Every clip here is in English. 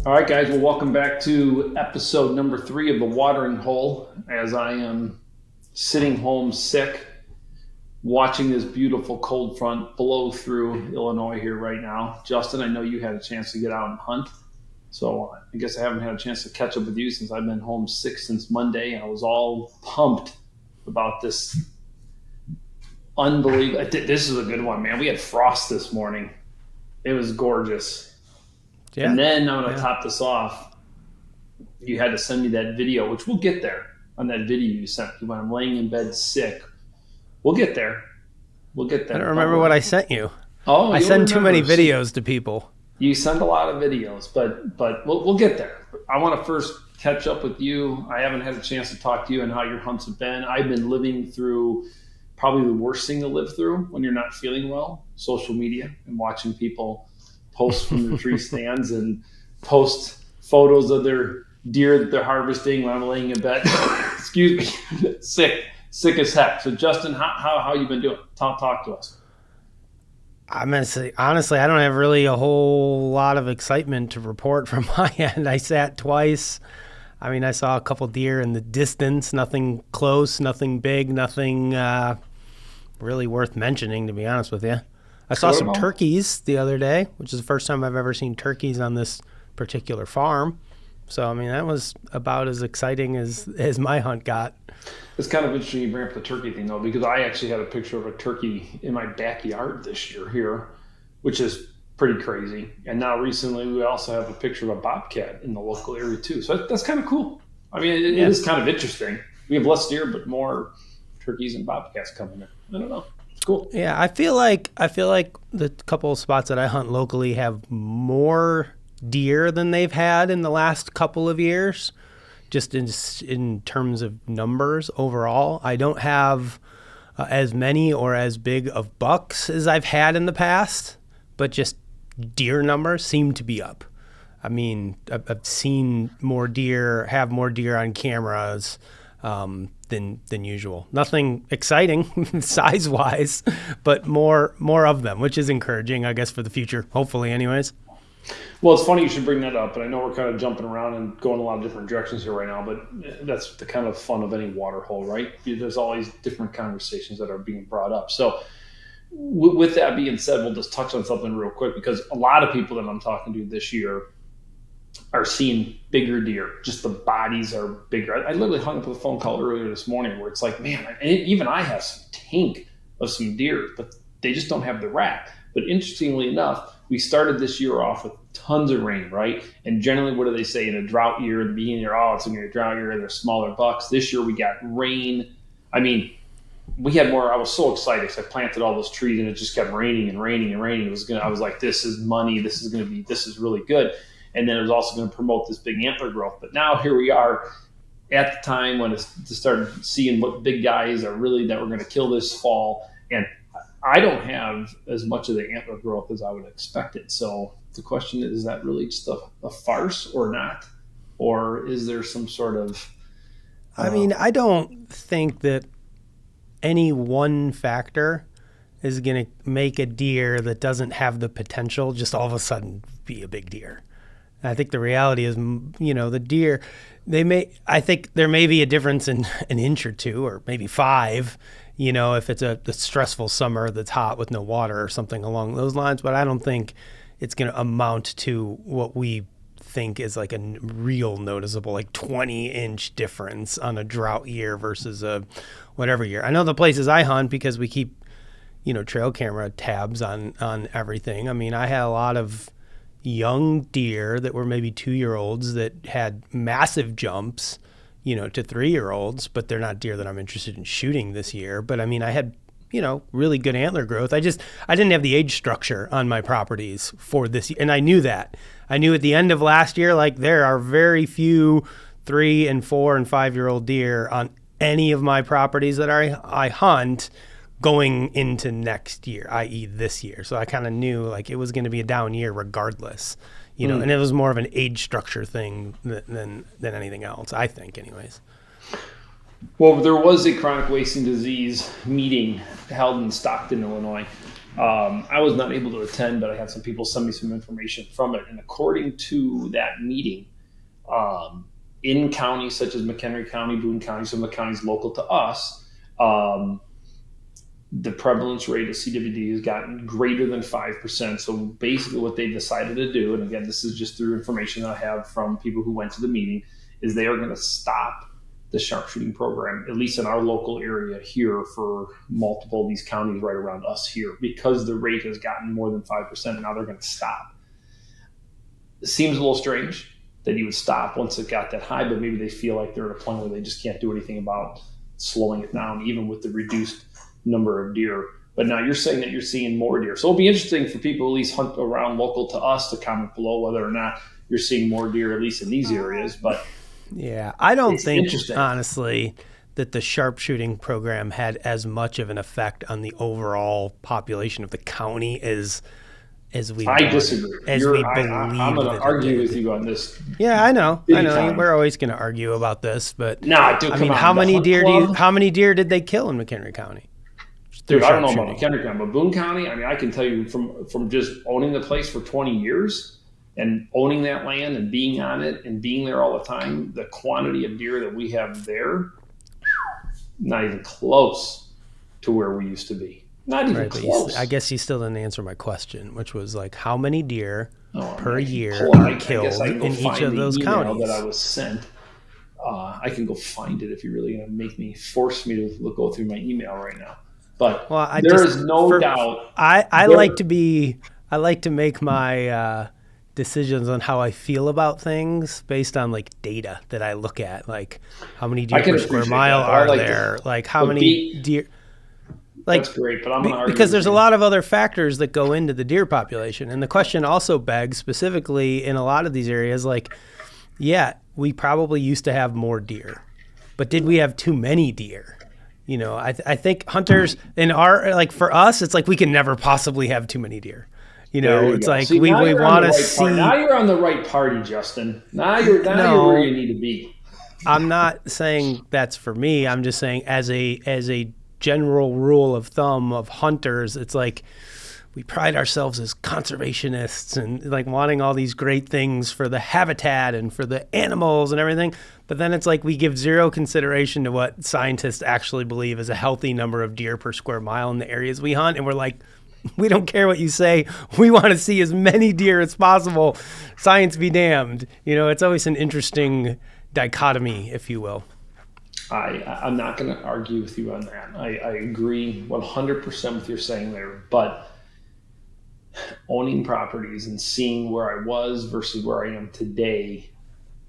All right, guys. Well, welcome back to episode number 3 of the Watering Hole. As I am sitting home sick, watching this beautiful cold front blow through Illinois here right now. Justin, I know you had a chance to get out and hunt. So I guess I haven't had a chance to catch up with you since I've been home sick since Monday. I was all pumped about this unbelievable. This is a good one, man. We had frost this morning. It was gorgeous. Yeah. And then I'm going to top this off. You had to send me that video, which we'll get there on that video you sent me when I'm laying in bed sick. We'll get there. I don't remember what I sent you. Oh, I send too many videos to people. You send a lot of videos, but we'll get there. I want to first catch up with you. I haven't had a chance to talk to you and how your hunts have been. I've been living through probably the worst thing to live through when you're not feeling well, social media, and watching people post from their tree stands and post photos of their deer that they're harvesting when I'm laying in bed. Excuse me, sick as heck. So Justin, how you been doing? Talk to us. I'm gonna say honestly, I don't have really a whole lot of excitement to report from my end. I sat twice. I mean, I saw a couple deer in the distance, nothing close, nothing big, nothing really worth mentioning, to be honest with you. I saw some turkeys the other day, which is the first time I've ever seen turkeys on this particular farm. So, I mean, that was about as exciting as my hunt got. It's kind of interesting you bring up the turkey thing, though, because I actually had a picture of a turkey in my backyard this year here, which is pretty crazy. And now recently we also have a picture of a bobcat in the local area, too. So that's kind of cool. I mean, it is kind of interesting. We have less deer, but more turkeys and bobcats coming in. I don't know. Cool. Yeah, I feel like the couple of spots that I hunt locally have more deer than they've had in the last couple of years, just in terms of numbers overall. I don't have as many or as big of bucks as I've had in the past, but just deer numbers seem to be up. I mean, I've seen more deer, have more deer on cameras than usual. Nothing exciting size-wise, but more of them, which is encouraging, I guess, for the future, hopefully anyways. Well, it's funny you should bring that up, and I know we're kind of jumping around and going a lot of different directions here right now, but that's the kind of fun of any water hole, right? There's always different conversations that are being brought up. So with that being said, we'll just touch on something real quick, because a lot of people that I'm talking to this year are seeing bigger deer. Just the bodies are bigger. I literally hung up with a phone call earlier this morning where it's like, man, even I have some tank of some deer, but they just don't have the rack. But interestingly enough, we started this year off with tons of rain, right? And generally, what do they say in a drought year at the beginning of the year? Oh, it's going to be a drought year and they're smaller bucks. This year we got rain. I mean, we had more. I was so excited because I planted all those trees and it just kept raining and raining and raining. I was like, this is money. This is really good. And then it was also going to promote this big antler growth. But now here we are at the time when it's to start seeing what big guys are really that we're going to kill this fall. And I don't have as much of the antler growth as I would expect it. So the question is that really just a farce or not? Or is there some sort of... I mean, I don't think that any one factor is going to make a deer that doesn't have the potential just all of a sudden be a big deer. I think the reality is, the deer, I think there may be a difference in an inch or two or maybe 5, if it's a stressful summer that's hot with no water or something along those lines. But I don't think it's going to amount to what we think is like a real noticeable, like 20-inch difference on a drought year versus a whatever year. I know the places I hunt, because we keep, trail camera tabs on everything. I mean, I had a lot of young deer that were maybe 2-year-olds that had massive jumps, to 3-year-olds, but they're not deer that I'm interested in shooting this year. But I mean, I had, really good antler growth. I didn't have the age structure on my properties for this year. And I knew that. I knew at the end of last year, like, there are very few 3 and 4 and 5-year-old deer on any of my properties that I hunt going into next year, i.e. this year. So I kind of knew like it was going to be a down year regardless, and it was more of an age structure thing than anything else, I think anyways. Well, there was a chronic wasting disease meeting held in Stockton, Illinois, I was not able to attend, but I had some people send me some information from it. And according to that meeting, in counties such as McHenry County, Boone County, some of the counties local to us, the prevalence rate of CWD has gotten greater than 5%. So basically what they decided to do, and again, this is just through information that I have from people who went to the meeting, is they are going to stop the sharpshooting program, at least in our local area here, for multiple of these counties right around us here, because the rate has gotten more than 5%, and now they're going to stop. It seems a little strange that you would stop once it got that high, but maybe they feel like they're at a point where they just can't do anything about slowing it down, even with the reduced number of deer. But now you're saying that you're seeing more deer. So it'll be interesting for people who at least hunt around local to us to comment below whether or not you're seeing more deer, at least in these areas. But yeah, I don't think, honestly, that the sharpshooting program had as much of an effect on the overall population of the county as we. I disagree. As we believe. I'm going to argue with you on this. Yeah, I know. We're always going to argue about this, but how many deer did they kill in McHenry County? Dude, I don't know about McHenry County, but Boone County, I can tell you from just owning the place for 20 years and owning that land and being on it and being there all the time, the quantity of deer that we have there, not even close to where we used to be. Not even close. I guess you still didn't answer my question, which was like how many deer per year are killed in each of those counties? That I was sent. I can go find it if you're really going to force me to go through my email right now. But there is no doubt. I like to make my decisions on how I feel about things based on like data that I look at, like how many deer per square mile are there, like how many deer. Like, that's great, but I'm going to argue because there's a lot of other factors that go into the deer population, and the question also begs specifically in a lot of these areas, like, yeah, we probably used to have more deer, but did we have too many deer? You know, I think hunters in for us, it's like we can never possibly have too many deer. You know, it's like we want to see. Now you're on the right party, Justin. Now you're where you need to be. I'm not saying that's for me. I'm just saying as a general rule of thumb of hunters, it's like we pride ourselves as conservationists and like wanting all these great things for the habitat and for the animals and everything. But then it's like we give zero consideration to what scientists actually believe is a healthy number of deer per square mile in the areas we hunt. And we're like, we don't care what you say. We want to see as many deer as possible. Science be damned. You know, it's always an interesting dichotomy, if you will. I'm not going to argue with you on that. I agree 100% with what you're saying there. But owning properties and seeing where I was versus where I am today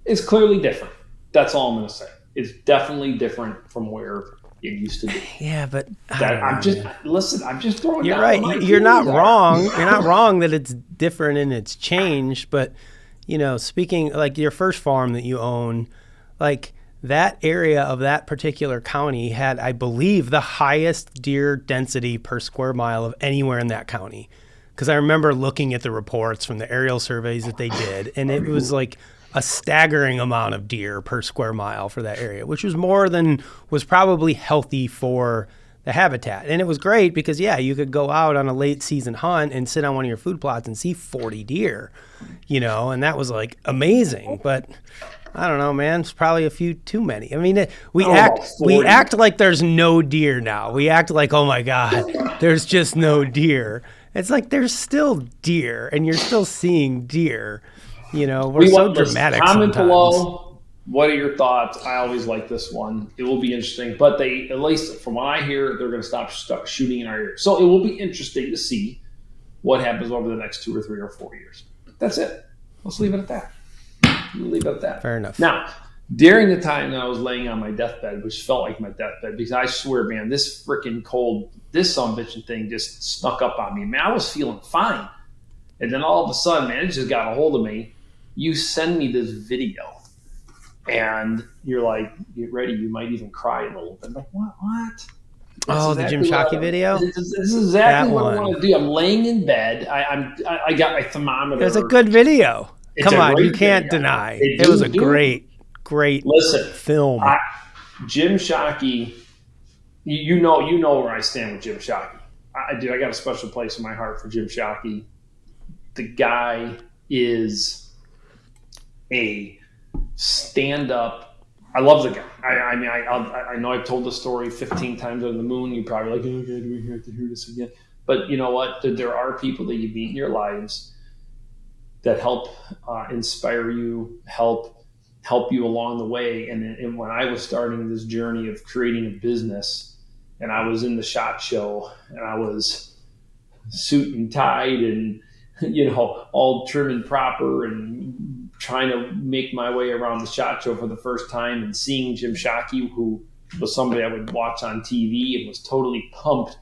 is clearly different. That's all I'm going to say. It's definitely different from where it used to be. Yeah, but I'm just throwing. You're right. You're not wrong. You're not wrong that it's different and it's changed. But you know, speaking like your first farm that you own, like that area of that particular county had, I believe, the highest deer density per square mile of anywhere in that county. Because I remember looking at the reports from the aerial surveys that they did, and it was like a staggering amount of deer per square mile for that area, which was more than was probably healthy for the habitat. And it was great because, yeah, you could go out on a late season hunt and sit on one of your food plots and see 40 deer, you know, and that was like amazing. But I don't know, man, it's probably a few too many. I mean, we act like there's no deer now. We act like, oh my God, there's just no deer. It's like there's still deer and you're still seeing deer. You know, we're so dramatic. Comment sometimes. below. What are your thoughts? I always like this one. It will be interesting. But they, at least from what I hear, they're going to stop shooting in our area. So it will be interesting to see what happens over the next 2 or 3 or 4 years. That's it. Let's leave it at that. Fair enough. Now, during the time that I was laying on my deathbed, which felt like my deathbed, because I swear, man, this freaking cold, this son-bitching thing just snuck up on me. Man, I was feeling fine. And then all of a sudden, man, it just got a hold of me. You send me this video. And you're like, get ready. You might even cry a little bit. I'm like, what? Oh, the Jim Shockey video? This is exactly what I want to do. I'm laying in bed. I got my thermometer. It was a good video. Come on, you can't deny. It was a great film. Jim Shockey, you know where I stand with Jim Shockey. I got a special place in my heart for Jim Shockey. The guy is a stand-up. I love the guy. I know I've told the story 15 times on the moon. You're probably like, oh, God, do we have to hear this again? But you know what? There are people that you meet in your lives that help inspire you, help you along the way. And when I was starting this journey of creating a business, and I was in the SHOT Show, and I was suit and tied and, all trim and proper, and trying to make my way around the SHOT Show for the first time, and seeing Jim Shockey, who was somebody I would watch on TV, and was totally pumped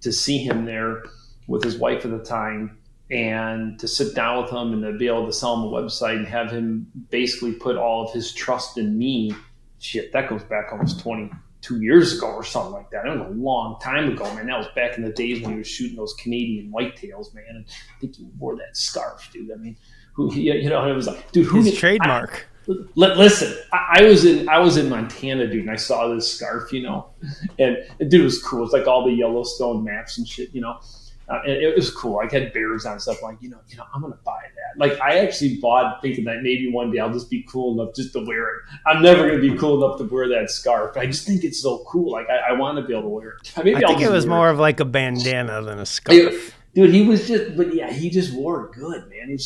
to see him there with his wife at the time, and to sit down with him and to be able to sell him a website and have him basically put all of his trust in me. Shit, that goes back almost 22 years ago or something like that. It was a long time ago, man. That was back in the days when he was shooting those Canadian whitetails, man. And I think he wore that scarf, dude. I mean, and it was like, dude, his trademark. Listen, I was in Montana, dude, and I saw this scarf, and dude, it was cool. It's like all the Yellowstone maps and shit, and it was cool. I had bears on and stuff. Like, I'm gonna buy that. Like, I actually bought thinking that maybe one day I'll just be cool enough just to wear it. I'm never gonna be cool enough to wear that scarf, but I just think it's so cool. Like, I want to be able to wear it. I think it was more of like a bandana than a scarf. Dude, he was just wore it good, man.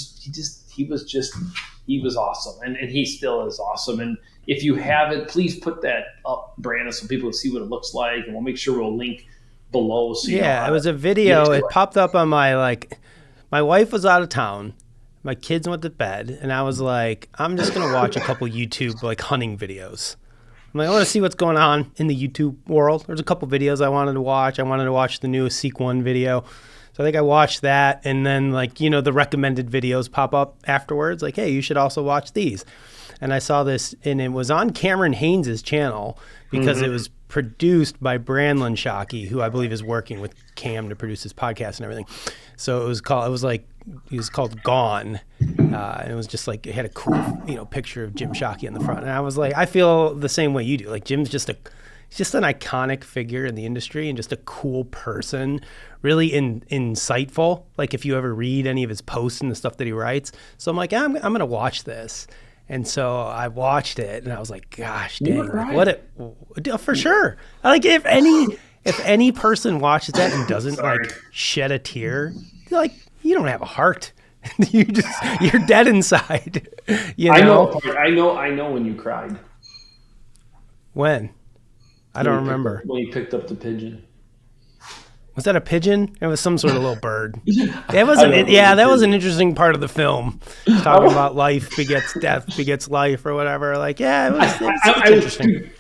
He was awesome, and he still is awesome. And if you have it, please put that up, Brandon, so people can see what it looks like, and we'll make sure we'll link below. So it was a video. It popped up on my wife was out of town, my kids went to bed, and I was like, I'm just gonna watch a couple YouTube hunting videos. I'm like, I want to see what's going on in the YouTube world. There's a couple videos I wanted to watch. I wanted to watch the newest Seek 1 video. So I think I watched that, and then the recommended videos pop up afterwards, like, hey, you should also watch these. And I saw this, and it was on Cameron Haynes' channel because it was produced by Brandon Shockey, who I believe is working with Cam to produce his podcast and everything. So it was called Gone. And it was just it had a cool, picture of Jim Shockey on the front. And I was like, I feel the same way you do. Like, Jim's just an iconic figure in the industry and just a cool person, really insightful. Like, if you ever read any of his posts and the stuff that he writes. So I'm like, I'm going to watch this. And so I watched it, and I was like, "Gosh, dang! For sure." If any person watches that and doesn't shed a tear, you don't have a heart. You're dead inside. I know when you cried. When? I don't remember. When you picked up the pigeon. Was that a pigeon? It was some sort of little bird. That was an interesting part of the film. Talking about life begets death begets life or whatever. It was interesting.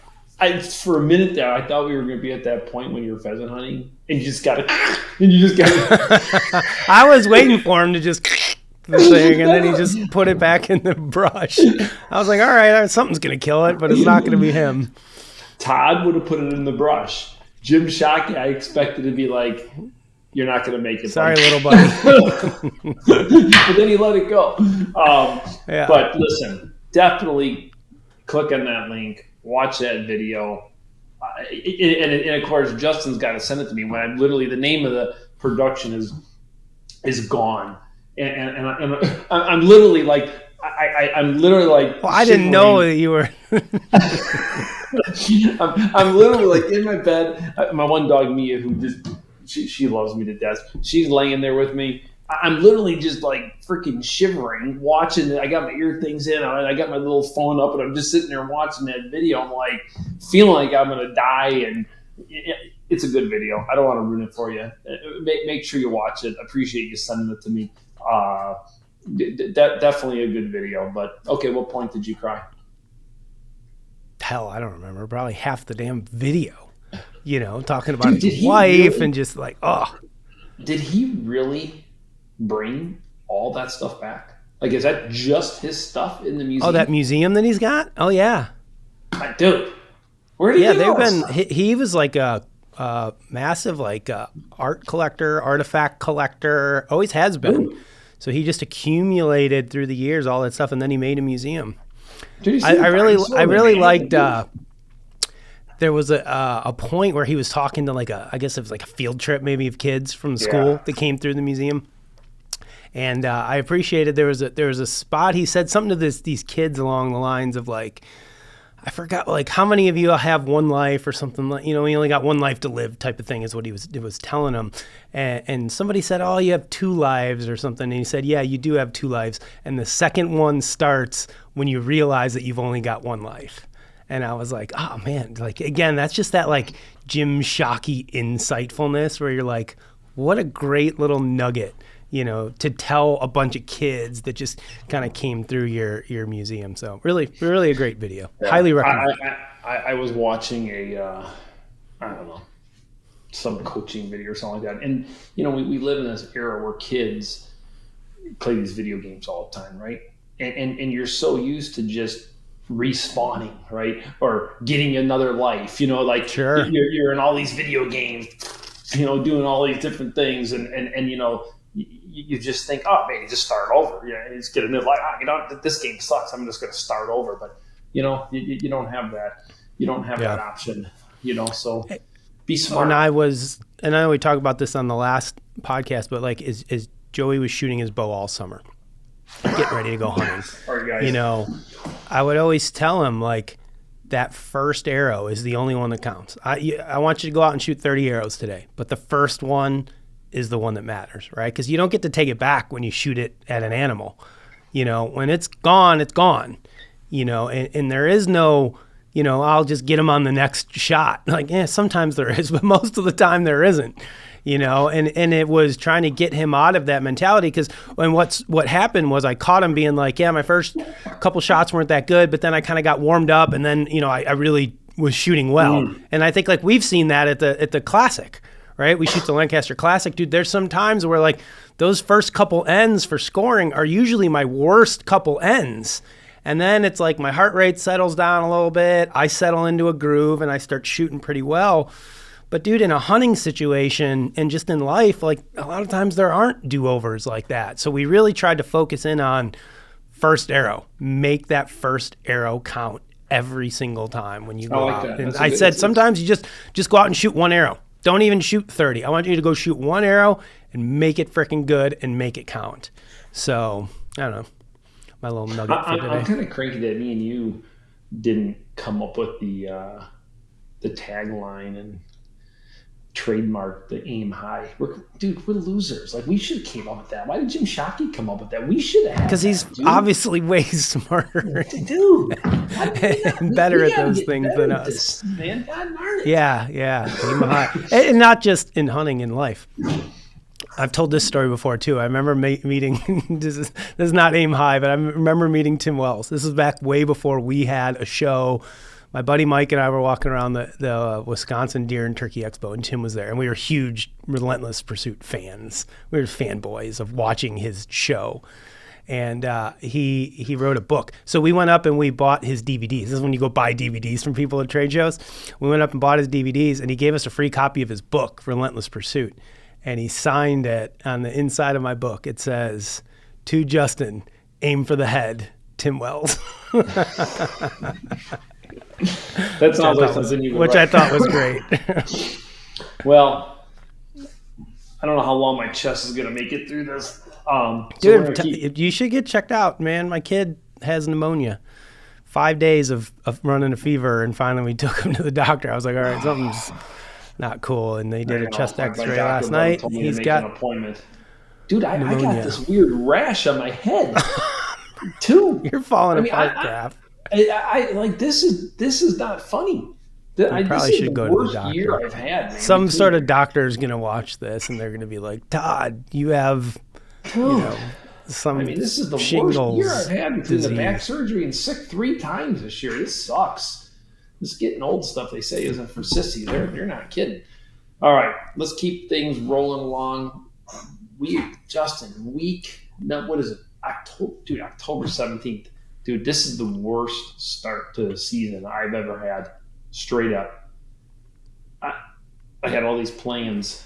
For a minute there, I thought we were going to be at that point when you were pheasant hunting, and you just got it. I was waiting for him to just the thing, and then he just put it back in the brush. I was like, all right, something's going to kill it, but it's not going to be him. Todd would have put it in the brush. Jim Shockey, I expected to be like, you're not going to make it. Sorry, little buddy. But then he let it go. But listen, definitely click on that link, watch that video. And of course, Justin's got to send it to me when the name of the production is Gone. And I'm literally like, I'm literally like, well, I didn't know that you were. I'm literally in my bed. My one dog, Mia, who she loves me to death. She's laying there with me. I'm literally just freaking shivering, watching it. I got my ear things in. I got my little phone up, and I'm just sitting there watching that video. I'm feeling like I'm going to die, and it's a good video. I don't want to ruin it for you. Make sure you watch it. I appreciate you sending it to me. Definitely a good video. But okay, what point did you cry? Hell, I don't remember. Probably half the damn video. Talking about his wife and just Did he really bring all that stuff back? Is that just his stuff in the museum? Oh, that museum that he's got? Oh, yeah. Dude, where did he go? He was a massive art collector, artifact collector. Always has been. Ooh. So he just accumulated through the years all that stuff, and then he made a museum. I really liked there was a point where he was talking to I guess it was like a field trip maybe of kids from the school that came through the museum. And I appreciated there was a spot. He said something to these kids along the lines of like, I forgot, like, how many of you have one life or something, like, you know, we only got one life to live type of thing is what he was telling them. And somebody said, oh, you have 2 lives or something. And he said, yeah, you do have 2 lives. And the second one starts when you realize that you've only got one life. And I was like, oh man, like, again, that's just that like Jim Shockey insightfulness where you're like, what a great little nugget, you know, to tell a bunch of kids that just kind of came through your museum. So really a great video. Yeah. Highly recommend. I was watching I don't know, some coaching video or something like that. And, you know, we live in this era where kids play these video games all the time, right? And you're so used to just respawning, right? Or getting another life, you know, like sure. you're in all these video games, you know, doing all these different things. And you know, you just think, oh, man, you just start over. Yeah, you just get a new life. You know, this game sucks. I'm just going to start over. But, you know, you don't have that. You don't have that option, you know, so be smart. And I know we talked about this on the last podcast, but like as Joey was shooting his bow all summer, getting ready to go hunting. All right, guys. You know, I would always tell him, like, that first arrow is the only one that counts. I want you to go out and shoot 30 arrows today, but the first one is the one that matters, right? Because you don't get to take it back when you shoot it at an animal. You know, when it's gone, it's gone. You know, and there is no, you know, I'll just get him on the next shot. Like, sometimes there is, but most of the time there isn't. You know, and it was trying to get him out of that mentality because what happened was I caught him being like, yeah, my first couple shots weren't that good, but then I kind of got warmed up and then, you know, I really was shooting well. And I think like we've seen that at the Classic, right? We shoot the Lancaster Classic, dude. There's some times where like those first couple ends for scoring are usually my worst couple ends. And then it's like my heart rate settles down a little bit. I settle into a groove and I start shooting pretty well. But dude, in a hunting situation and just in life, like a lot of times there aren't do-overs like that. So we really tried to focus in on first arrow. Make that first arrow count every single time when you go out. And I said sometimes you just go out and shoot one arrow. Don't even shoot 30. I want you to go shoot one arrow and make it freaking good and make it count. So, I don't know. My little nugget for today. I'm kind of cranky that me and you didn't come up with the tagline and trademark the aim high. We're losers. Like, we should have came up with that. Why did Jim Shockey come up with that? We should have. Because he's obviously way smarter. Dude. And better at those things than us. Man, God darn it. Yeah. Aim high. And not just in hunting, in life. I've told this story before too. I remember meeting, this is not aim high, but I remember meeting Tim Wells. This was back way before we had a show. My buddy Mike and I were walking around the Wisconsin Deer and Turkey Expo, and Tim was there. And we were huge Relentless Pursuit fans. We were fanboys of watching his show. And he wrote a book. So we went up and we bought his DVDs. This is when you go buy DVDs from people at trade shows. We went up and bought his DVDs, and he gave us a free copy of his book, Relentless Pursuit. And he signed it on the inside of my book. It says, "To Justin, aim for the head, Tim Wells." That sounds like something you would Which I thought was great. Well, I don't know how long my chest is going to make it through this. Dude, you should get checked out, man. My kid has pneumonia. 5 days of running a fever, and finally we took him to the doctor. I was like, all right, something's not cool. And they did a chest x-ray last night. He's got an appointment. Dude, I got this weird rash on my head, too. You're falling apart, Graf. I like this is not funny. I probably should go to the doctor. Year I've had, man. Some sort of doctor is going to watch this and they're going to be like, Todd, you have, some this is the shingles worst year I've had between the back surgery and sick 3 times this year. This sucks. This getting old stuff they say isn't for sissies. They're not kidding. All right, let's keep things rolling along. What is it? October 17th. Dude, this is the worst start to the season I've ever had, straight up. I had all these plans.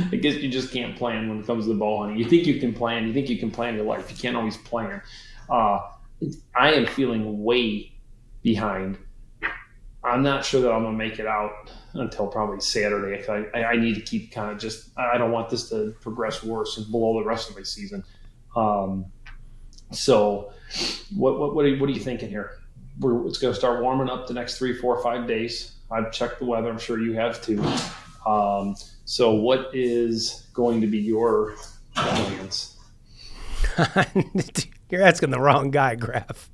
I guess you just can't plan when it comes to bow hunting. You think you can plan. You think you can plan your life. You can't always plan. I am feeling way behind I'm not sure that I'm gonna make it out until probably Saturday. I need to keep kind of just. I don't want this to progress worse and below the rest of my season. Um, so, what are you thinking here? It's going to start warming up the next 3, 4, 5 days. I've checked the weather. I'm sure you have too. Um, so, what is going to be your plans? You're asking the wrong guy, Graf.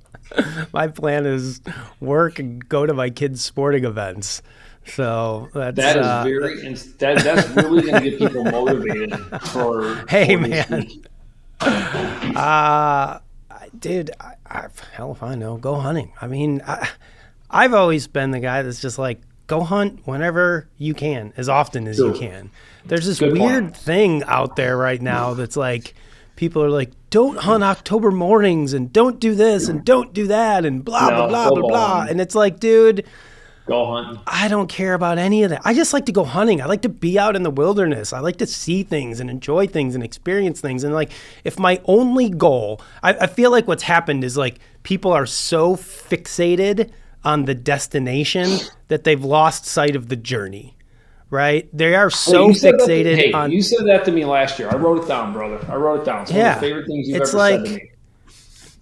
My plan is work and go to my kids' sporting events. So That is that's really going to get people motivated for. Hey, for this man. week. Dude, hell if I know. Go hunting. I mean, I've always been the guy that's just like, go hunt whenever you can, as often as you can. There's this weird thing out there right now that's like, people are like, don't hunt October mornings and don't do this and don't do that and blah, blah, blah, blah, blah. And it's like, dude, go hunting. I don't care about any of that. I just like to go hunting. I like to be out in the wilderness. I like to see things and enjoy things and experience things. And like, if my only goal, I feel like what's happened is like people are so fixated on the destination that they've lost sight of the journey. Right? They are so fixated on. You said that to me last year. I wrote it down, brother. I wrote it down. It's one of the favorite things you've ever said to me.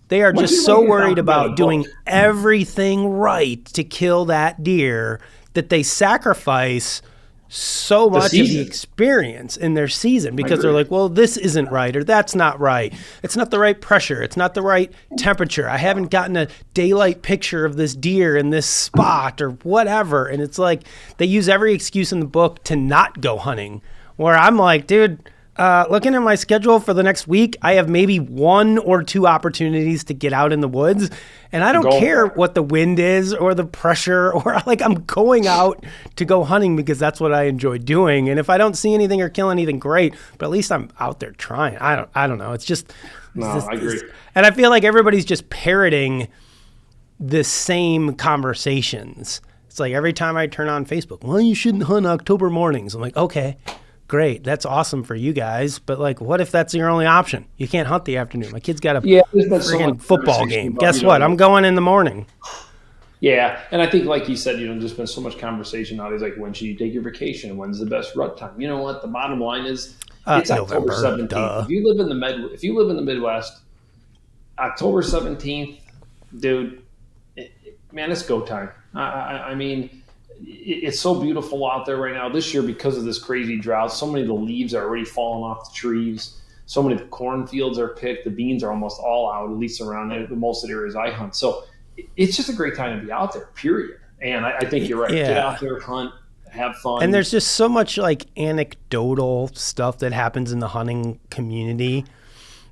They are just so worried about doing everything right to kill that deer that they sacrifice so much of the experience in their season because they're like, well, this isn't right or that's not right. It's not the right pressure. It's not the right temperature. I haven't gotten a daylight picture of this deer in this spot or whatever. And it's like they use every excuse in the book to not go hunting, where I'm like, dude, looking at my schedule for the next week, I have maybe 1 or 2 opportunities to get out in the woods. And I don't care what the wind is or the pressure or like I'm going out to go hunting because that's what I enjoy doing. And if I don't see anything or kill anything, great. But at least I'm out there trying. I don't know. It's just. I agree. And I feel like everybody's just parroting the same conversations. It's like every time I turn on Facebook, well, you shouldn't hunt October mornings. I'm like, okay. Great, that's awesome for you guys, but like, what if that's your only option? You can't hunt the afternoon. My kid's got a friggin' football game. Guess what? I'm going in the morning. Yeah, and I think, like you said, there's been so much conversation nowadays. Like, when should you take your vacation? When's the best rut time? You know what? The bottom line is, it's October 17th. Duh. If you live in the Midwest, October 17th, dude, man, it's go time. I mean. It's so beautiful out there right now this year because of this crazy drought. So many of the leaves are already falling off the trees. So many of the cornfields are picked. The beans are almost all out, at least around most of the areas I hunt. So it's just a great time to be out there, period. And I think you're right. Yeah. Get out there, hunt, have fun. And there's just so much like anecdotal stuff that happens in the hunting community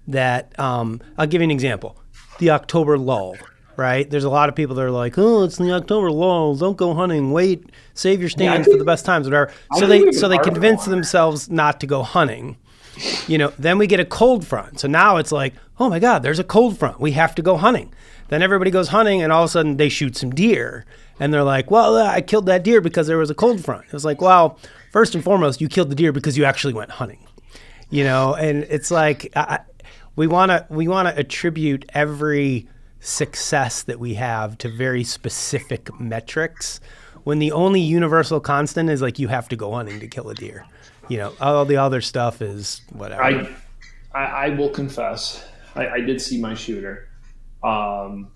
that I'll give you an example. The October lull. Right? There's a lot of people that are like, oh, it's the October lull. Don't go hunting. Wait, save your stands for the best times, whatever. So they convince themselves not to go hunting. Then we get a cold front. So now it's like, oh my God, there's a cold front. We have to go hunting. Then everybody goes hunting and all of a sudden they shoot some deer. And they're like, well, I killed that deer because there was a cold front. It was like, well, first and foremost, you killed the deer because you actually went hunting. And it's like, we want to attribute every success that we have to very specific metrics when the only universal constant is like you have to go hunting to kill a deer. All the other stuff is whatever. I will confess I did see my shooter, and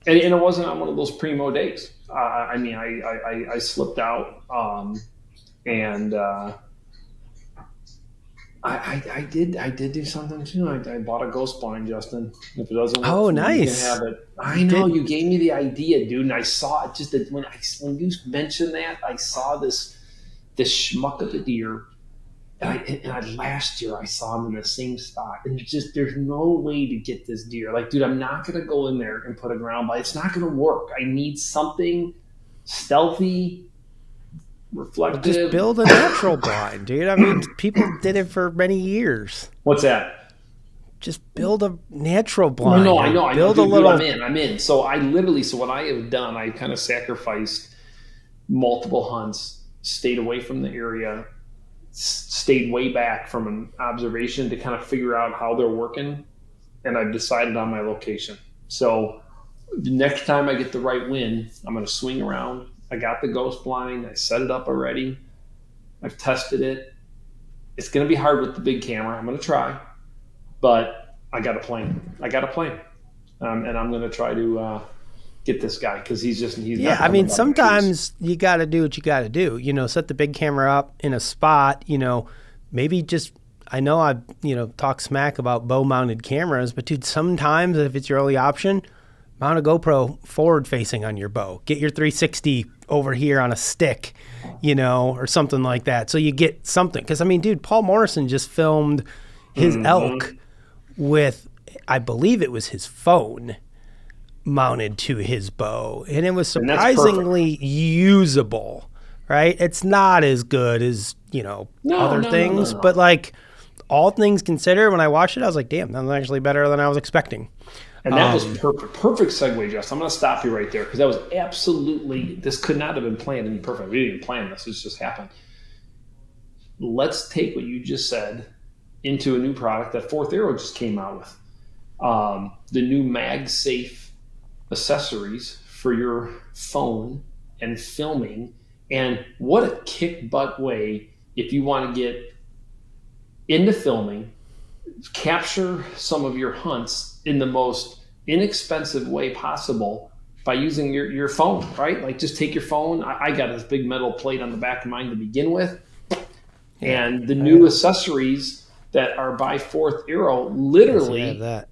it wasn't on one of those primo days. I slipped out, and I did do something too. I bought a ghost blind, Justin. If it doesn't work, oh, nice. You can have it. I know you gave me the idea, dude, and I saw it. Just that when you mentioned that, I saw this schmuck of a deer, and last year I saw him in the same spot, and there's no way to get this deer. Like, dude, I'm not gonna go in there and put a ground blind. It's not gonna work. I need something stealthy. Reflective. Just build a natural blind, dude. I mean, people did it for many years. What's that? Just build a natural blind. No, I know. Build a little. I'm in. So what I have done, I kind of sacrificed multiple hunts, stayed away from the area, stayed way back from an observation to kind of figure out how they're working, and I've decided on my location. So the next time I get the right wind, I'm going to swing around I got the ghost blind. I set it up already. I've tested it. It's going to be hard with the big camera. I'm going to try, but I got a plan. And I'm going to try to get this guy because he's yeah. not I mean, sometimes you got to do what you got to do. You know, set the big camera up in a spot. You know, maybe just. I know I talk smack about bow mounted cameras, but dude, sometimes if it's your only option, mount a GoPro forward facing on your bow. Get your 360 over here on a stick, or something like that. So you get something. Because, I mean, dude, Paul Morrison just filmed his elk with, I believe it was his phone mounted to his bow. And it was surprisingly usable, right? It's not as good as, other things. No. But, like, all things considered, when I watched it, I was like, damn, that was actually better than I was expecting. And that was perfect segue, Justin. I'm going to stop you right there because that was absolutely, this could not have been planned any perfect. We didn't plan this. This just happened. Let's take what you just said into a new product that Fourth Arrow just came out with. The new MagSafe accessories for your phone and filming. And what a kick butt way if you want to get into filming, capture some of your hunts in the most inexpensive way possible by using your phone, right? Like just take your phone. I got this big metal plate on the back of mine to begin with. And the new accessories that are by Fourth Arrow, literally. Have that.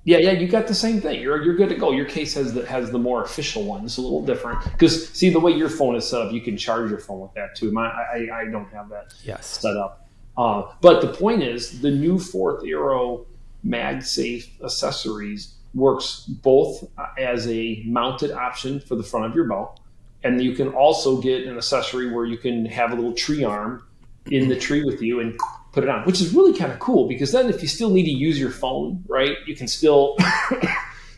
Yeah, you got the same thing. You're good to go. Your case has the more official one. It's a little different because see the way your phone is set up, you can charge your phone with that too. I don't have that set up. But the point is, the new Fourth Arrow MagSafe accessories works both as a mounted option for the front of your bow, and you can also get an accessory where you can have a little tree arm in the tree with you and put it on, which is really kind of cool because then if you still need to use your phone, right, you can still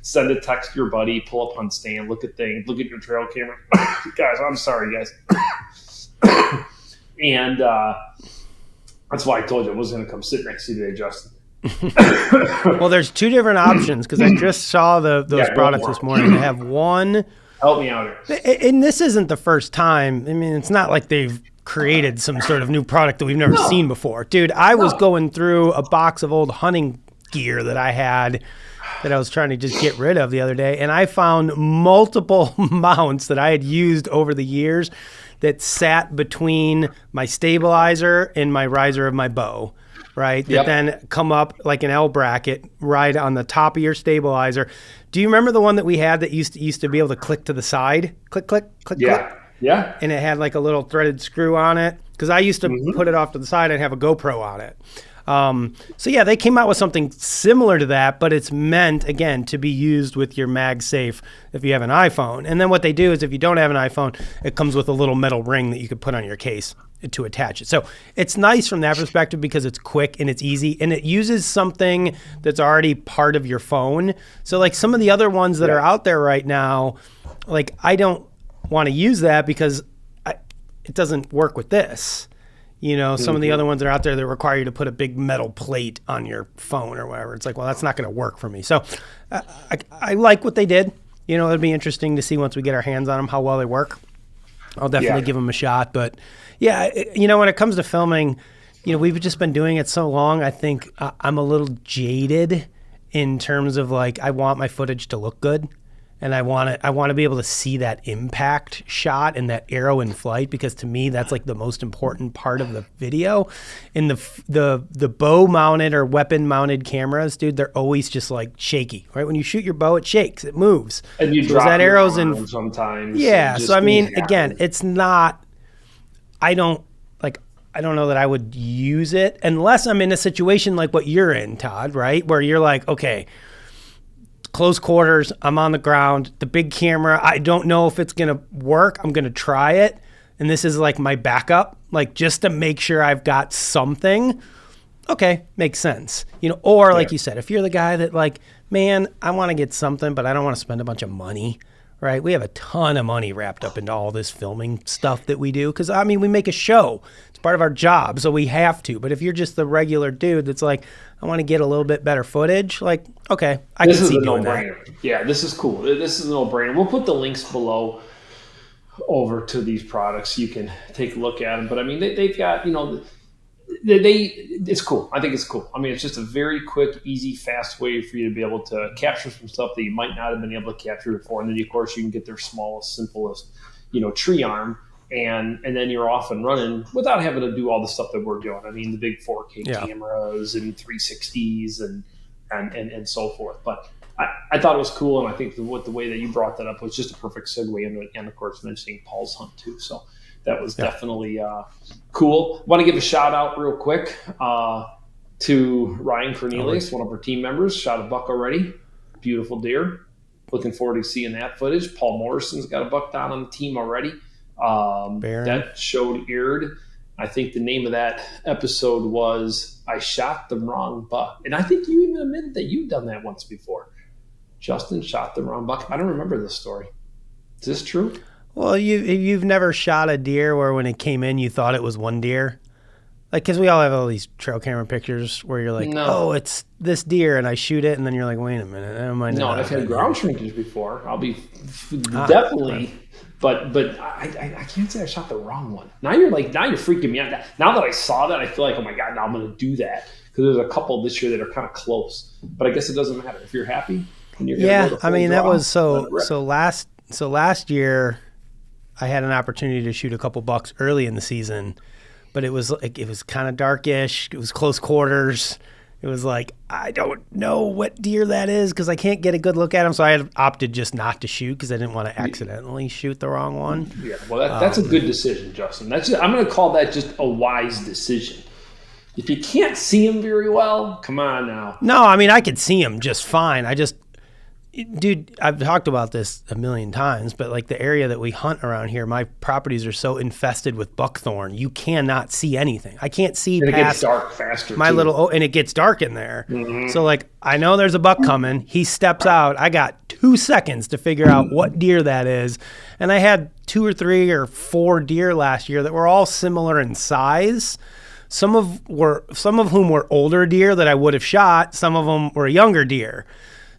send a text to your buddy, pull up hunt stand, look at things, look at your trail camera. Guys, I'm sorry, guys. And that's why I told you I wasn't going to come sit next to you today, Justin. Well, there's two different options because I just saw those products this morning. They have one. Help me out here. And this isn't the first time. I mean, it's not like they've created some sort of new product that we've never seen before. Dude, I was going through a box of old hunting gear that I had that I was trying to just get rid of the other day, and I found multiple mounts that I had used over the years that sat between my stabilizer and my riser of my bow, right? That then come up like an L bracket right on the top of your stabilizer. Do you remember the one that we had that used to be able to click to the side? Click, click, click, click. Yeah. And it had like a little threaded screw on it. Because I used to put it off to the side and have a GoPro on it. So yeah, they came out with something similar to that, but it's meant, again, to be used with your MagSafe if you have an iPhone. And then what they do is if you don't have an iPhone, it comes with a little metal ring that you could put on your case to attach it. So it's nice from that perspective because it's quick and it's easy and it uses something that's already part of your phone. So like some of the other ones that are out there right now, like I don't want to use that because it doesn't work with this. Some of the other ones that are out there that require you to put a big metal plate on your phone or whatever. It's like, well, that's not going to work for me. So I like what they did. It'd be interesting to see once we get our hands on them how well they work. I'll definitely give them a shot. But yeah, when it comes to filming, we've just been doing it so long. I think I'm a little jaded in terms of like, I want my footage to look good. And I want to be able to see that impact shot and that arrow in flight because to me that's like the most important part of the video. In the bow mounted or weapon mounted cameras, dude, they're always just like shaky, right? When you shoot your bow, it shakes, it moves. And you drop that arrows in sometimes. Yeah, so I mean, again, it's not. I don't know that I would use it unless I'm in a situation like what you're in, Todd, right? Where you're like, okay, close quarters, I'm on the ground, the big camera, I don't know if it's going to work. I'm going to try it. And this is like my backup, like just to make sure I've got something. Okay, makes sense. Or like you said, if you're the guy that like, man, I want to get something, but I don't want to spend a bunch of money, right? We have a ton of money wrapped up into all this filming stuff that we do. Because, I mean, we make a show. It's part of our job, so we have to. But if you're just the regular dude that's like, I want to get a little bit better footage, like, okay, I can see doing that. Yeah, this is cool. This is a no-brainer. We'll put the links below over to these products, you can take a look at them. But I mean, they've got, it's cool. I think it's cool. I mean, it's just a very quick, easy, fast way for you to be able to capture some stuff that you might not have been able to capture before. And then, of course, you can get their smallest, simplest, tree arm, and then you're off and running without having to do all the stuff that we're doing. I mean, the big 4K cameras and 360s and so forth. But I thought it was cool, and I think the way that you brought that up was just a perfect segue into it, and of course mentioning Paul's hunt too. So that was definitely cool. Want to give a shout out real quick to Ryan Cornelius, one of our team members. Shot a buck already. Beautiful deer. Looking forward to seeing that footage. Paul Morrison's got a buck down on the team already. That showed eared. I think the name of that episode was I Shot the Wrong Buck. And I think you even admitted that you've done that once before. Justin shot the wrong buck. I don't remember this story. Is this true? Well, you've never shot a deer where when it came in you thought it was one deer? Like, because we all have all these trail camera pictures where you're like, oh, it's this deer, and I shoot it, and then you're like, wait a minute. I've had ground shrinkage before. I'll be definitely... But I can't say I shot the wrong one. Now you're freaking me out. Now that I saw that, I feel like, oh my God, now I'm going to do that. Because there's a couple this year that are kind of close. But I guess it doesn't matter. If you're happy, and you're I mean, that was so last year I had an opportunity to shoot a couple bucks early in the season, but it was kind of darkish. It was close quarters. It was like, I don't know what deer that is because I can't get a good look at him. So I had opted just not to shoot because I didn't want to accidentally shoot the wrong one. Yeah, well, that's a good decision, Justin. I'm going to call that just a wise decision. If you can't see him very well, come on now. No, I mean, I could see him just fine. Dude, I've talked about this a million times, but like the area that we hunt around here, my properties are so infested with buckthorn, you cannot see anything. I can't see and past it gets dark faster my too. And it gets dark in there. Mm-hmm. So like, I know there's a buck coming. He steps out. I got 2 seconds to figure out what deer that is. And I had 2 or 3 or 4 deer last year that were all similar in size. Some of whom were older deer that I would have shot. Some of them were younger deer.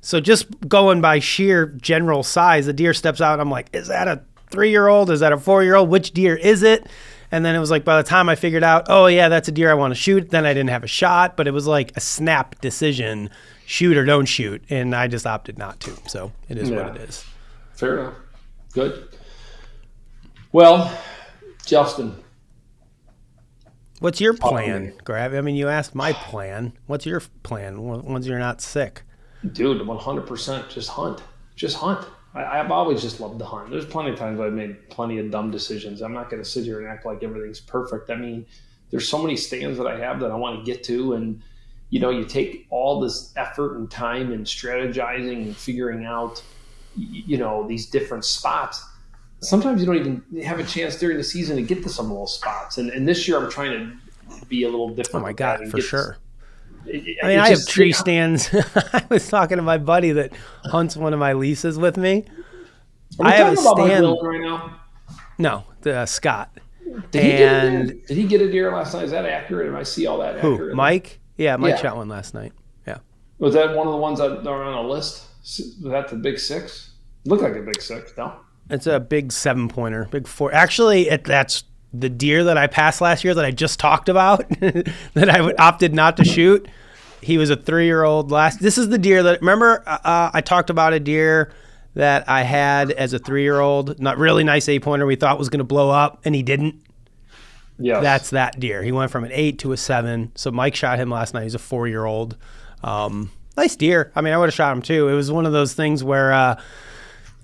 So just going by sheer general size, the deer steps out and I'm like, is that a 3-year-old? Is that a 4-year-old? Which deer is it? And then it was like, by the time I figured out, oh yeah, that's a deer I want to shoot, then I didn't have a shot, but it was like a snap decision, shoot or don't shoot. And I just opted not to. So it is what it is. Fair enough. Good. Well, Justin. What's your plan, Grav? I mean, you asked my plan. What's your plan once you're not sick? Dude, 100% just hunt. Just hunt. I've always just loved to hunt. There's plenty of times I've made plenty of dumb decisions. I'm not going to sit here and act like everything's perfect. I mean, there's so many stands that I have that I want to get to. And, you take all this effort and time and strategizing and figuring out, these different spots. Sometimes you don't even have a chance during the season to get to some of those spots. And this year I'm trying to be a little different. Oh, my God, for sure. I have tree stands. I was talking to my buddy that hunts one of my leases with me. Are we talking about Mike Willen right now? No, Scott. Did he get a deer last night? Is that accurate? Am I see all that accurate? Who, Mike? Yeah, Mike shot one last night. Yeah. Was that one of the ones that are on a list? Was that the big 6? Looked like a big 6, no? It's a big 7-pointer, big 4. Actually, that's the deer that I passed last year that I just talked about that I opted not to shoot. He was a 3-year-old This is the deer that, remember I talked about a deer that I had as a 3-year-old, not really nice 8-pointer we thought was going to blow up, and he didn't. Yes. That's that deer. He went from an 8 to a 7. So Mike shot him last night. He's a 4-year-old. Nice deer. I mean, I would have shot him too. It was one of those things where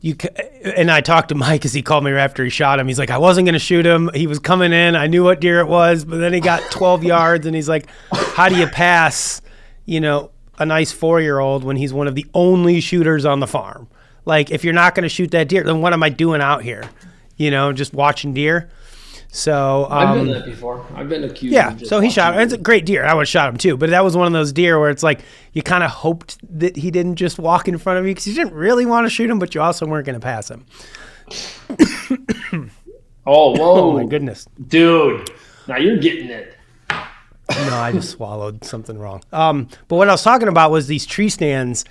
and I talked to Mike as he called me right after he shot him. He's like, I wasn't going to shoot him. He was coming in. I knew what deer it was, but then he got 12 yards and he's like, how do you pass, a nice 4-year-old when he's one of the only shooters on the farm? Like, if you're not going to shoot that deer, then what am I doing out here? Just watching deer. So I've been that before. I've been accused. Yeah. So he shot him. It's a great deer. I would have shot him too. But that was one of those deer where it's like you kind of hoped that he didn't just walk in front of you because you didn't really want to shoot him, but you also weren't going to pass him. Oh, whoa! Oh my goodness, dude! Now you're getting it. No, I just swallowed something wrong. But what I was talking about was these tree stands.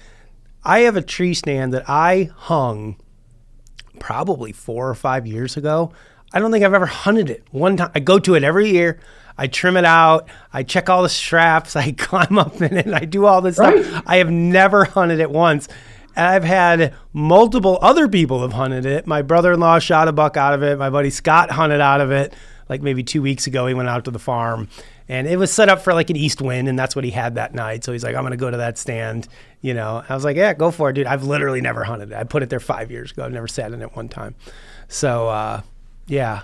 I have a tree stand that I hung probably 4 or 5 years ago. I don't think I've ever hunted it one time. I go to it every year. I trim it out. I check all the straps. I climb up in it. And I do all this stuff. I have never hunted it once. And I've had multiple other people have hunted it. My brother-in-law shot a buck out of it. My buddy Scott hunted out of it. Like maybe 2 weeks ago, he went out to the farm. And it was set up for like an east wind, and that's what he had that night. So he's like, I'm going to go to that stand. I was like, yeah, go for it, dude. I've literally never hunted it. I put it there 5 years ago. I've never sat in it one time. So, yeah.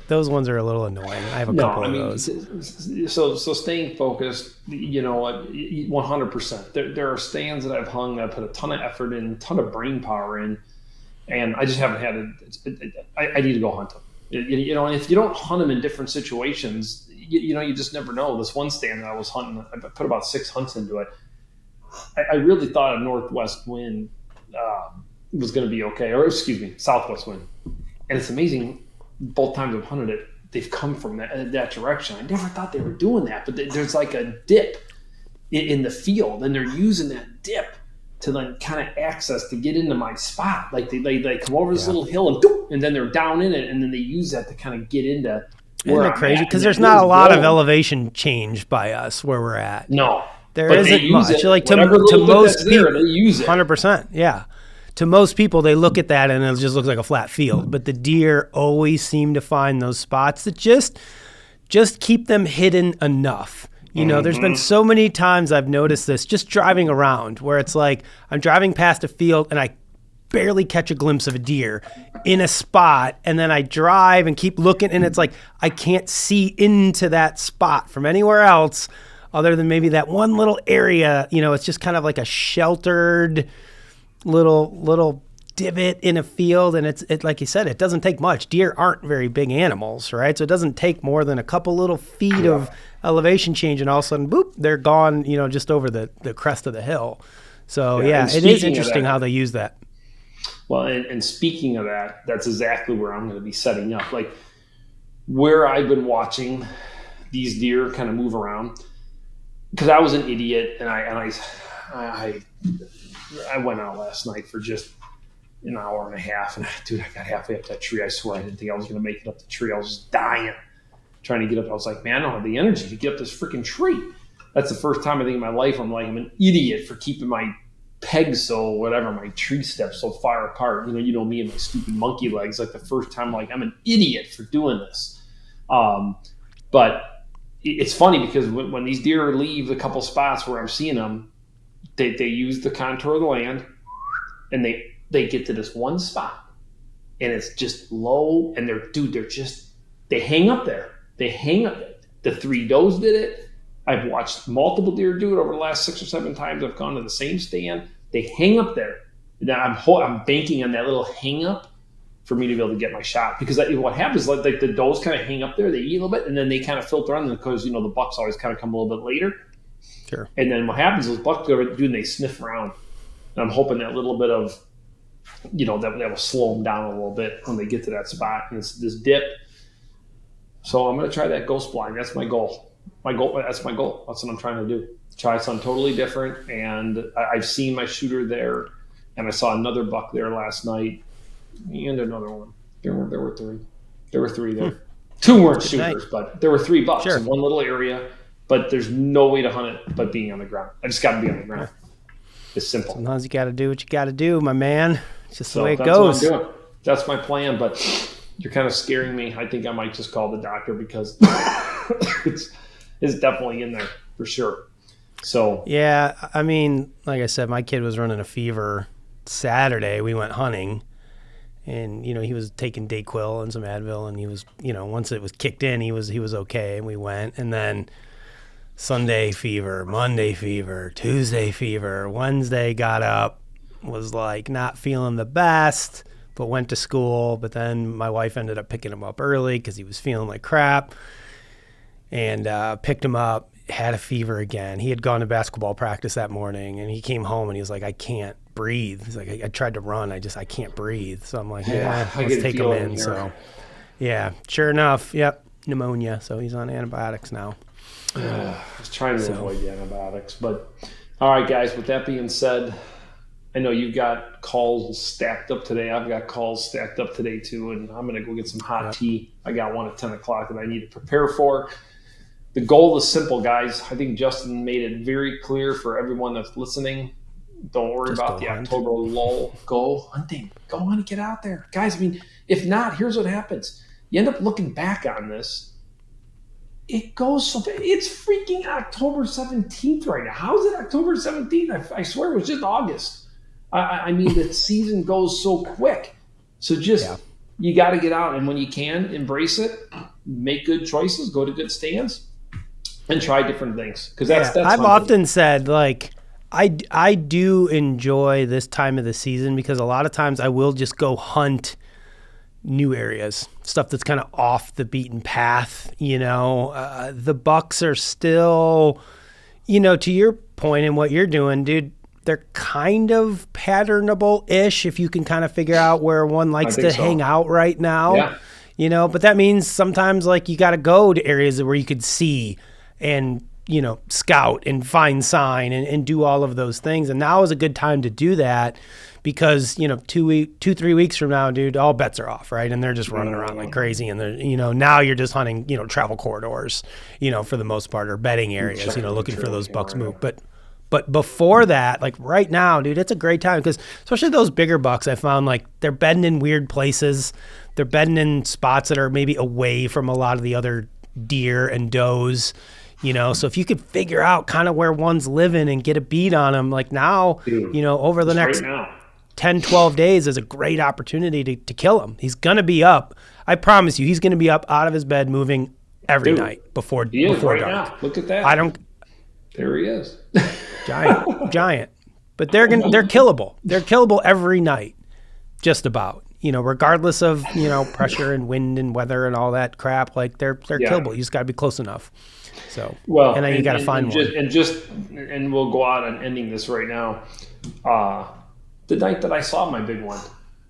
Those ones are a little annoying. I have a couple of those. So staying focused, 100%. There are stands that I've hung that I put a ton of effort in, a ton of brain power in, and I just haven't had it. I need to go hunt them. And if you don't hunt them in different situations, you just never know. This one stand that I was hunting, I put about 6 hunts into it. I really thought a northwest wind was going to be okay, or southwest wind. And it's amazing. Both times I've hunted it, they've come from that direction. I never thought they were doing that, but there's like a dip in the field, and they're using that dip to then kind of access to get into my spot. Like they come over this little hill and then they're down in it, and then they use that to kind of get into where I'm crazy? Because there's not a lot of elevation change by us where we're at. No, there isn't much. Like to most people, they use it 100%. Yeah. To most people, they look at that and it just looks like a flat field. But the deer always seem to find those spots that just keep them hidden enough. There's been so many times I've noticed this just driving around where it's like I'm driving past a field and I barely catch a glimpse of a deer in a spot. And then I drive and keep looking and it's like I can't see into that spot from anywhere else other than maybe that one little area. It's just kind of like a sheltered little divot in a field, and it like you said, it doesn't take much. Deer aren't very big animals, right? So it doesn't take more than a couple little feet of elevation change, and all of a sudden, boop, they're gone. Just over the crest of the hill. So yeah, it is interesting how they use that. Well, and speaking of that, that's exactly where I'm going to be setting up. Like where I've been watching these deer kind of move around, because I was an idiot, and I went out last night for just an hour and a half, and dude, I got halfway up that tree. I swear I didn't think I was going to make it up the tree. I was just dying trying to get up. I was like, man, I don't have the energy to get up this freaking tree. That's the first time I think in my life I'm an idiot for keeping my pegs my tree steps so far apart. You know me and my stupid monkey legs. Like the first time, I'm an idiot for doing this. But it's funny because when these deer leave a couple spots where I'm seeing them, they use the contour of the land, and they get to this one spot, and it's just low, and they hang up there. They hang up. The 3 does did it. I've watched multiple deer do it over the last 6 or 7 times. I've gone to the same stand. They hang up there. Now I'm banking on that little hang up for me to be able to get my shot, because what happens is like the does kind of hang up there. They eat a little bit, and then they kind of filter on them because the bucks always kind of come a little bit later. Sure. And then what happens is bucks go do and they sniff around. And I'm hoping that little bit of, that will slow them down a little bit when they get to that spot. And it's this dip. So I'm going to try that ghost blind. That's my goal. That's my goal. That's what I'm trying to do. Try something totally different. And I've seen my shooter there, and I saw another buck there last night, and another one. There were 3. There were 3 there. 2 weren't shooters, but there were 3 bucks in one little area. But there's no way to hunt it but being on the ground. I just got to be on the ground. It's simple. Sometimes you got to do what you got to do, my man. It's just the way it goes. What I'm doing. That's my plan, but you're kind of scaring me. I think I might just call the doctor because it's definitely in there for sure. So yeah, I mean, like I said, my kid was running a fever Saturday. We went hunting, and he was taking Dayquil and some Advil, and he was, once it was kicked in, he was okay, and we went, and then Sunday fever, Monday fever, Tuesday fever, Wednesday got up, was like not feeling the best, but went to school. But then my wife ended up picking him up early because he was feeling like crap, and picked him up, had a fever again. He had gone to basketball practice that morning, and he came home and he was like, I can't breathe. He's like, I tried to run, I can't breathe. So I'm like, let's take him in. So yeah, sure enough, yep, pneumonia. So he's on antibiotics now. I was trying to avoid the antibiotics, but all right, guys, with that being said, I know you've got calls stacked up today. I've got calls stacked up today too, and I'm going to go get some hot tea. I got one at 10 o'clock that I need to prepare for. The goal is simple, guys. I think Justin made it very clear for everyone that's listening. Don't worry about the October lull. Go hunting. Go on and get out there. Guys, I mean, if not, here's what happens. You end up looking back on this. It goes so fast. It's freaking October 17th right now. How is it October 17th? I swear it was just August. I mean, the season goes so quick. So you got to get out. And when you can, embrace it. Make good choices. Go to good stands. And try different things. Because that's I've often said, like, I do enjoy this time of the season because a lot of times I will just go hunt new areas, stuff that's kind of off the beaten path. The bucks are still, to your point and what you're doing, dude, they're kind of patternable-ish if you can kind of figure out where one likes to hang out right now. Yeah. But that means sometimes, like, you got to go to areas where you could see and, scout and find sign and do all of those things. And now is a good time to do that because, 2-3 weeks from now, dude, all bets are off, right? And they're just running around like crazy. And they're, now you're just hunting, travel corridors, for the most part, or bedding areas, looking for those bucks move. But before that, like right now, dude, it's a great time because especially those bigger bucks, I found like they're bedding in weird places. They're bedding in spots that are maybe away from a lot of the other deer and does, so if you could figure out kind of where one's living and get a beat on them, like now, over the next 10, 12 days is a great opportunity to kill him. He's going to be up. I promise you, he's going to be up out of his bed moving every night before dark. Now. Look at that. There he is. Giant. But they're killable. They're killable every night, just about. Regardless of, pressure and wind and weather and all that crap, like they're killable. You just got to be close enough. So, and then you got to find one. And we'll go out on ending this right now. The night that I saw my big one,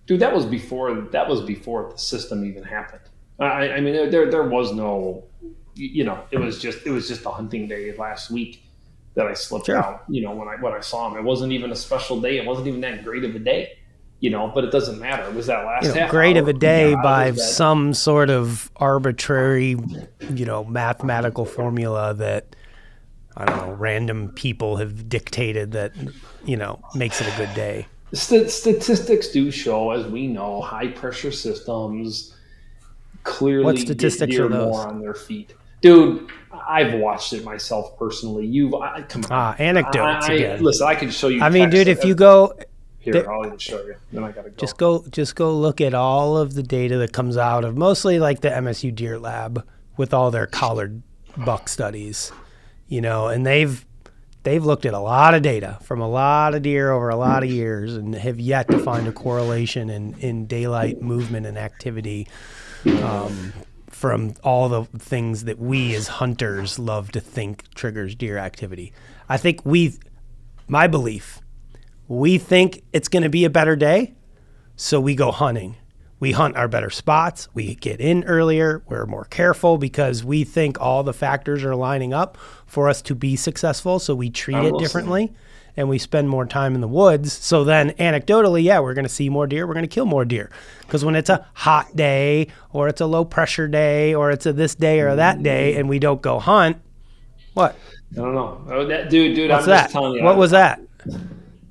dude, that was before the system even happened. I mean, there was no, it was just a hunting day last week that I slipped out. When I saw him, it wasn't even a special day. It wasn't even that great of a day. But it doesn't matter. It was that last half great hour. of a day by some sort of arbitrary, mathematical formula that, I don't know, random people have dictated that, makes it a good day. Statistics do show, as we know, high pressure systems clearly what statistics get are those? More on their feet. Dude, I've watched it myself personally. Come on. Anecdotes again. Listen, I can show you. I mean, dude, if you go... Here, I'll even show you. Then I gotta go. Just go look at all of the data that comes out of mostly like the MSU Deer Lab with all their collared buck studies, and they've looked at a lot of data from a lot of deer over a lot of years and have yet to find a correlation in daylight movement and activity from all the things that we as hunters love to think triggers deer activity. I think my belief. We think it's going to be a better day, so we go hunting. We hunt our better spots. We get in earlier. We're more careful because we think all the factors are lining up for us to be successful, so we treat it differently, and we spend more time in the woods. So then anecdotally, we're going to see more deer. We're going to kill more deer because when it's a hot day or it's a low-pressure day or it's a this day or that day and we don't go hunt, what? I don't know. Oh, dude, what's I'm that? Just telling you. What was that?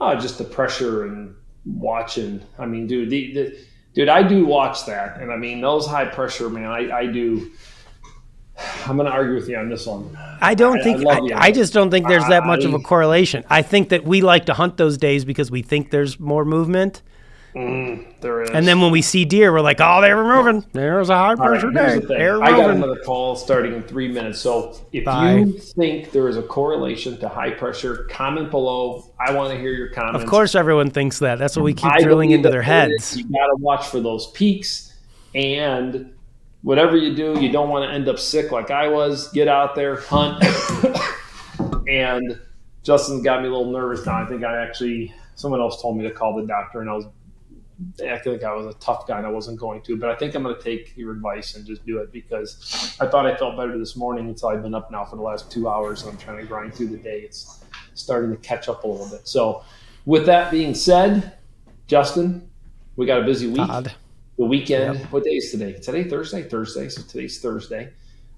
Oh, just the pressure and watching. I mean, dude, dude, I do watch that, and I mean those high pressure, man. I do. I'm going to argue with you on this one. I just don't think there's that much of a correlation. I think that we like to hunt those days because we think there's more movement. There is. And then when we see deer, we're like, oh, they were moving. There's a high pressure day. I got another call starting in 3 minutes. So if you think there is a correlation to high pressure, comment below. I want to hear your comments. Of course, everyone thinks that. That's what we keep drilling into their heads. You got to watch for those peaks. And whatever you do, you don't want to end up sick like I was. Get out there, hunt. And Justin's got me a little nervous now. I think someone else told me to call the doctor, and I think I was a tough guy and I wasn't going to, but I think I'm going to take your advice and just do it because I thought I felt better this morning until I've been up now for the last 2 hours and I'm trying to grind through the day. It's starting to catch up a little bit. So with that being said, Justin, we got a busy week. Todd. The weekend. Yep. What day is today? Today Thursday? Thursday. So today's Thursday.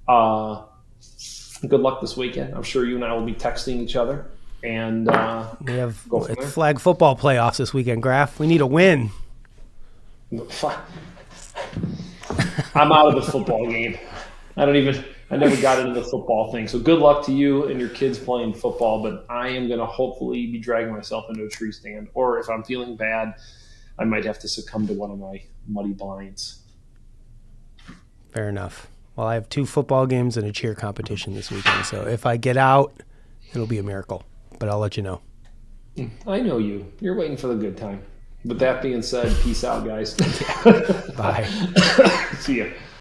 Good luck this weekend. I'm sure you and I will be texting each other. And we have flag football playoffs this weekend, Graf. We need a win. I'm out of the football game. I never got into the football thing. So good luck to you and your kids playing football, but I am going to hopefully be dragging myself into a tree stand. Or if I'm feeling bad, I might have to succumb to one of my muddy blinds. Fair enough. Well, I have 2 football games and a cheer competition this weekend. So if I get out, it'll be a miracle. But I'll let you know. I know you. You're waiting for the good time. With that being said, peace out, guys. Bye. See ya.